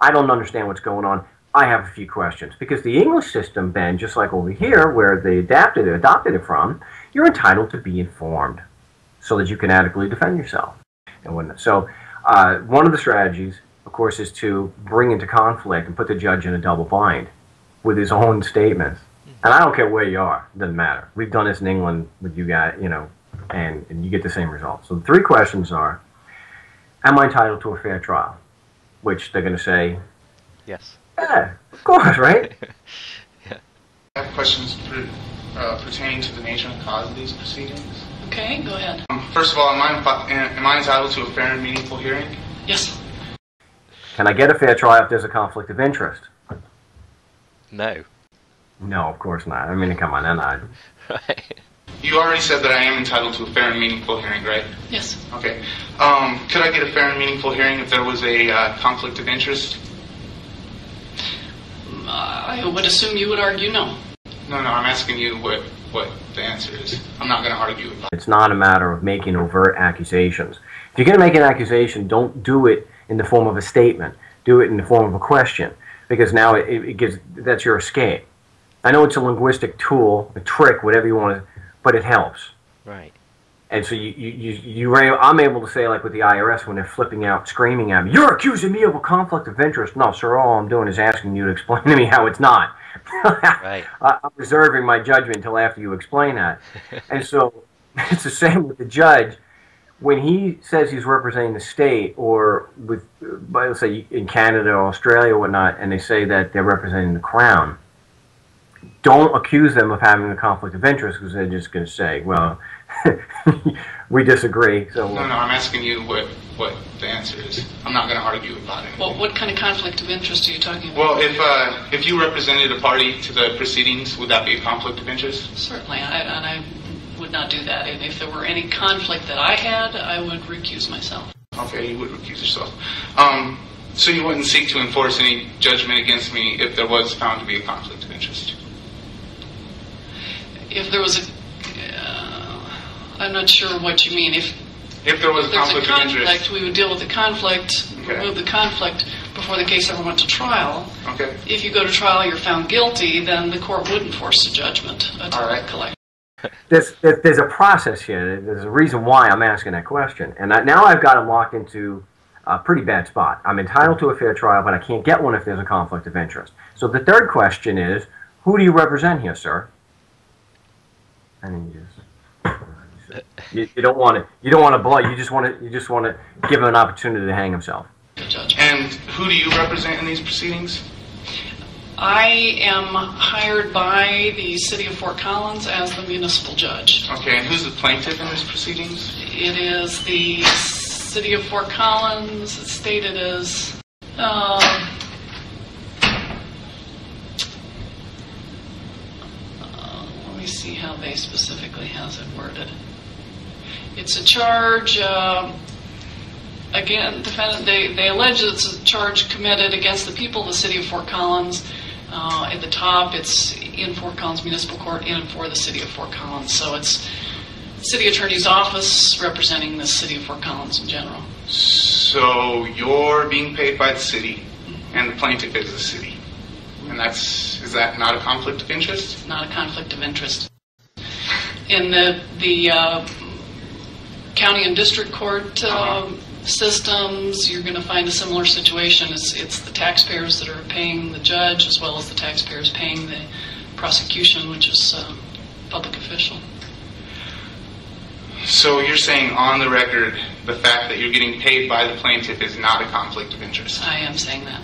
I don't understand what's going on. I have a few questions. Because the English system, Ben, just like over here, where they adopted it from, you're entitled to be informed so that you can adequately defend yourself. And so one of the strategies, of course, is to bring into conflict and put the judge in a double bind with his own statements. And I don't care where you are. It doesn't matter. We've done this in England with you guys, you know, and you get the same result. So the three questions are, am I entitled to a fair trial? Which they're going to say, yes. Yeah, of course, right? Yeah. I have questions pertaining to the nature and cause of these proceedings. Okay, go ahead. First of all, am I entitled to a fair and meaningful hearing? Yes. Can I get a fair trial if there's a conflict of interest? No. No, of course not. I mean, come on, then I... Right. You already said that I am entitled to a fair and meaningful hearing, right? Yes. Okay. Could I get a fair and meaningful hearing if there was a conflict of interest? I would assume you would argue no. No, I'm asking you what the answer is. I'm not going to argue about it. It's not a matter of making overt accusations. If you're going to make an accusation, don't do it in the form of a statement. Do it in the form of a question, because now it gives, that's your escape. I know it's a linguistic tool, a trick, whatever you want to, but it helps. Right. And so I'm able to say, like with the IRS, when they're flipping out, screaming at me, "You're accusing me of a conflict of interest." No, sir, all I'm doing is asking you to explain to me how it's not. Right. I'm reserving my judgment until after you explain that. And so it's the same with the judge. When he says he's representing the state, or with, let's say in Canada or Australia or whatnot, and they say that they're representing the Crown, don't accuse them of having a conflict of interest, because they're just going to say, well, we disagree. So No, I'm asking you what the answer is. I'm not going to argue about it. Well, what kind of conflict of interest are you talking about? Well, if you represented a party to the proceedings, would that be a conflict of interest? Certainly, and I would not do that. And if there were any conflict that I had, I would recuse myself. Okay, you would recuse yourself. So you wouldn't seek to enforce any judgment against me if there was found to be a conflict of interest? If there was a... I'm not sure what you mean. If there was a conflict of interest, we would deal with the conflict, remove the conflict before the case ever went to trial. Okay. If you go to trial, you're found guilty, then the court would enforce the judgment. All right. There's a process here. There's a reason why I'm asking that question. And now I've got him locked into a pretty bad spot. I'm entitled to a fair trial, but I can't get one if there's a conflict of interest. So the third question is, who do you represent here, sir? And then you don't want to blow. You just want to give him an opportunity to hang himself. And who do you represent in these proceedings? I am hired by the city of Fort Collins as the municipal judge. Okay, and who's the plaintiff in these proceedings? It is the city of Fort Collins. It's stated as let me see how they specifically has it worded. It's a charge, again, defendant, they allege it's a charge committed against the people of the city of Fort Collins. At the top, it's in Fort Collins Municipal Court and for the city of Fort Collins. So it's the city attorney's office representing the city of Fort Collins in general. So you're being paid by the city, and the plaintiff is the city. And is that not a conflict of interest? Not a conflict of interest. In the county and district court systems, you're going to find a similar situation. It's the taxpayers that are paying the judge, as well as the taxpayers paying the prosecution, which is a public official. So you're saying on the record, the fact that you're getting paid by the plaintiff is not a conflict of interest? I am saying that.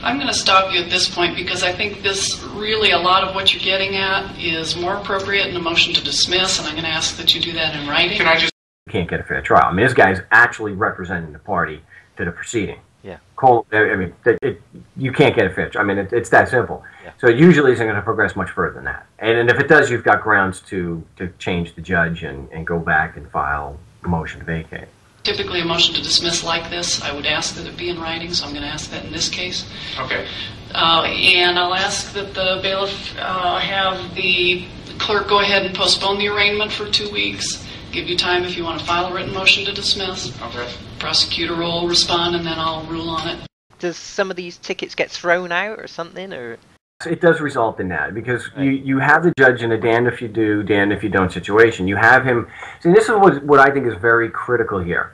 I'm going to stop you at this point, because I think this really, a lot of what you're getting at is more appropriate in a motion to dismiss, and I'm going to ask that you do that in writing. Can I just... You can't get a fair trial. I mean, this guy's actually representing the party to the proceeding. Yeah. You can't get a fair trial. I mean, it's that simple. Yeah. So it usually isn't going to progress much further than that. And if it does, you've got grounds to change the judge and go back and file a motion to vacate. Typically, a motion to dismiss like this, I would ask that it be in writing, so I'm going to ask that in this case. Okay. And I'll ask that the bailiff have the clerk go ahead and postpone the arraignment for 2 weeks. Give you time if you want to file a written motion to dismiss. Okay. Prosecutor will respond, and then I'll rule on it. does some of these tickets get thrown out or something, or? It does result in that, because you have the judge in a damned if you do, damned if you don't situation. You have him. See, this is what I think is very critical here.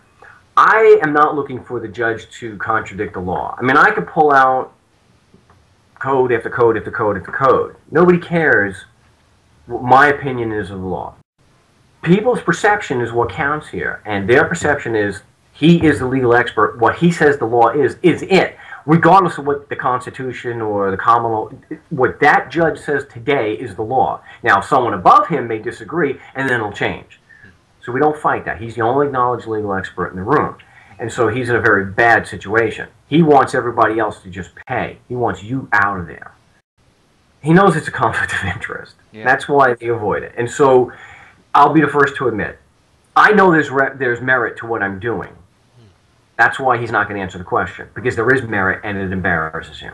I am not looking for the judge to contradict the law. I mean, I could pull out code after code after code after code. Nobody cares what my opinion is of the law. People's perception is what counts here, and their perception is he is the legal expert. What he says the law is it. Regardless of what the Constitution or the common law, what that judge says today is the law. Now, someone above him may disagree, and then it'll change. So we don't fight that. He's the only acknowledged legal expert in the room. And so he's in a very bad situation. He wants everybody else to just pay. He wants you out of there. He knows it's a conflict of interest. Yeah. That's why they avoid it. And so I'll be the first to admit, I know there's merit to what I'm doing. That's why he's not going to answer the question, because there is merit and it embarrasses him.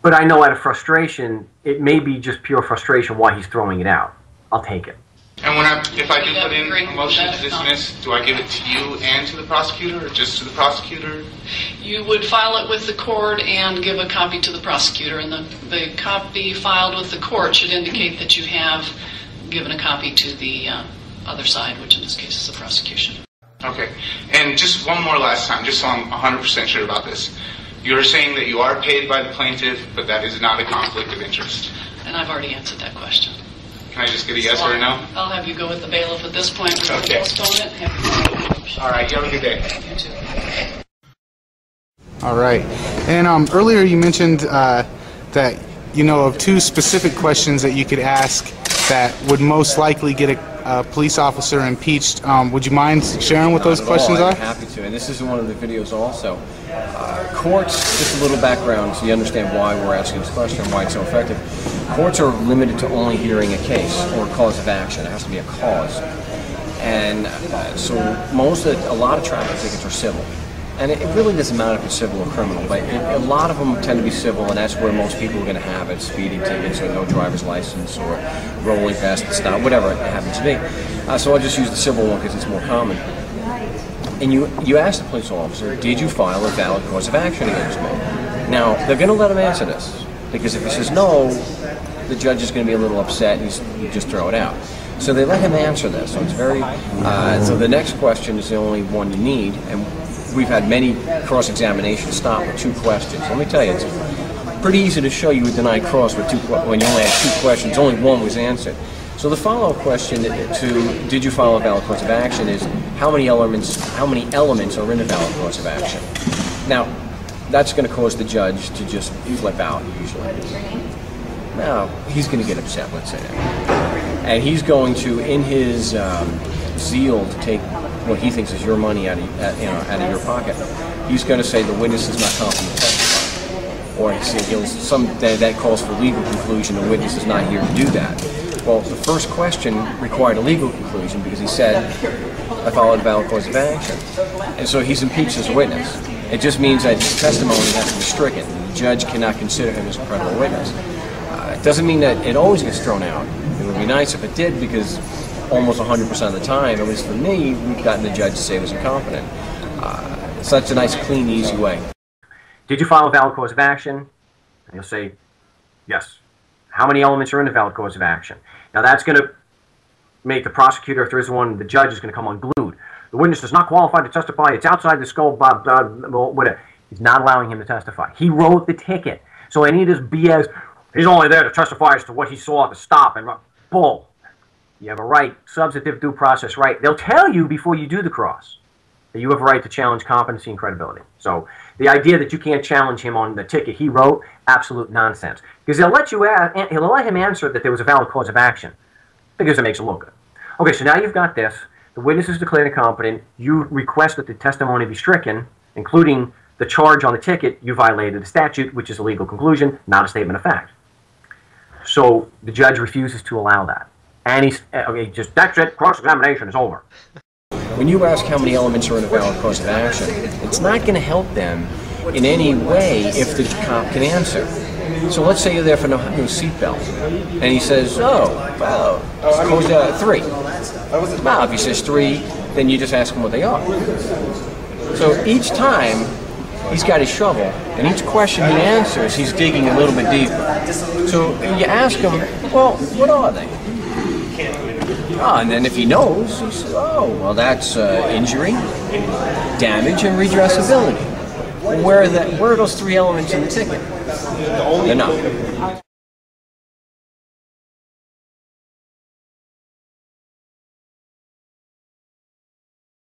But I know out of frustration, it may be just pure frustration why he's throwing it out. I'll take it. And if I do put in a motion to dismiss, do I give it to you and to the prosecutor, or just to the prosecutor? You would file it with the court and give a copy to the prosecutor, and the copy filed with the court should indicate that you have given a copy to the other side, which in this case is the prosecution. Okay. And just one more last time, just so I'm 100% sure about this. You're saying that you are paid by the plaintiff, but that is not a conflict of interest. And I've already answered that question. Can I just get a yes or a no? I'll have you go with the bailiff at this point. We're okay. Going to postpone it. All right. You have a good day. You too. All right. And earlier you mentioned that you know of two specific questions that you could ask that would most likely get a police officer impeached. Would you mind sharing what those questions are? I'm happy to, and this is in one of the videos also. Courts, just a little background so you understand why we're asking this question and why it's so effective. Courts are limited to only hearing a case or a cause of action. It has to be a cause. And so a lot of traffic tickets are civil. And it really doesn't matter if it's civil or criminal, but a lot of them tend to be civil, and that's where most people are going to have it: speeding tickets, or no driver's license, or rolling past the stop, whatever it happens to be. So I'll just use the civil one because it's more common. And you ask the police officer, did you file a valid cause of action against me? Now, they're going to let him answer this, because if he says no, the judge is going to be a little upset, and you just throw it out. So they let him answer this. So it's very. So the next question is the only one you need, and we've had many cross-examinations stop with two questions. Let me tell you, it's pretty easy to show you a denied cross with when you only had two questions. Only one was answered. So the follow-up question to did you file a valid cause of action is how many elements are in a valid cause of action. Now, that's going to cause the judge to just flip out usually. Now, he's going to get upset, let's say that. And he's going to, in his zeal to take what he thinks is your money out of your pocket, he's going to say the witness is not competent to testify, or that calls for legal conclusion. The witness is not here to do that. Well, the first question required a legal conclusion because he said, "I followed a valid cause of action," and so he's impeached as a witness. It just means that his testimony has to be stricken. The judge cannot consider him as a credible witness. It doesn't mean that it always gets thrown out. It would be nice if it did, because almost 100% of the time, at least for me, we've gotten the judge to say it was incompetent. So that's a nice, clean, easy way. Did you file a valid cause of action? And you'll say, yes. How many elements are in the valid cause of action? Now that's going to make the prosecutor, if there is one, the judge is going to come unglued. The witness is not qualified to testify. It's outside the scope, blah, blah, blah, whatever. He's not allowing him to testify. He wrote the ticket. So any of this BS, he's only there to testify as to what he saw at the stop, and bull. You have a right, substantive due process right. They'll tell you before you do the cross that you have a right to challenge competency and credibility. So the idea that you can't challenge him on the ticket he wrote, absolute nonsense. Because he'll let him answer that there was a valid cause of action, because it makes it look good. Okay, so now you've got this. The witness is declared incompetent. You request that the testimony be stricken, including the charge on the ticket. You violated the statute, which is a legal conclusion, not a statement of fact. So the judge refuses to allow that. And he's, okay, just that's it, cross-examination is over. When you ask how many elements are in a valid cause of action, it's not going to help them in any way if the cop can answer. So let's say you're there for no seatbelt, and he says, oh, well, suppose 3. Well, if he says 3, then you just ask him what they are. So each time he's got his shovel, and each question he answers, he's digging a little bit deeper. So you ask him, well, what are they? And then if he knows, he says, oh, well, that's injury, damage, and redressability. Where are those three elements in the ticket? They're not.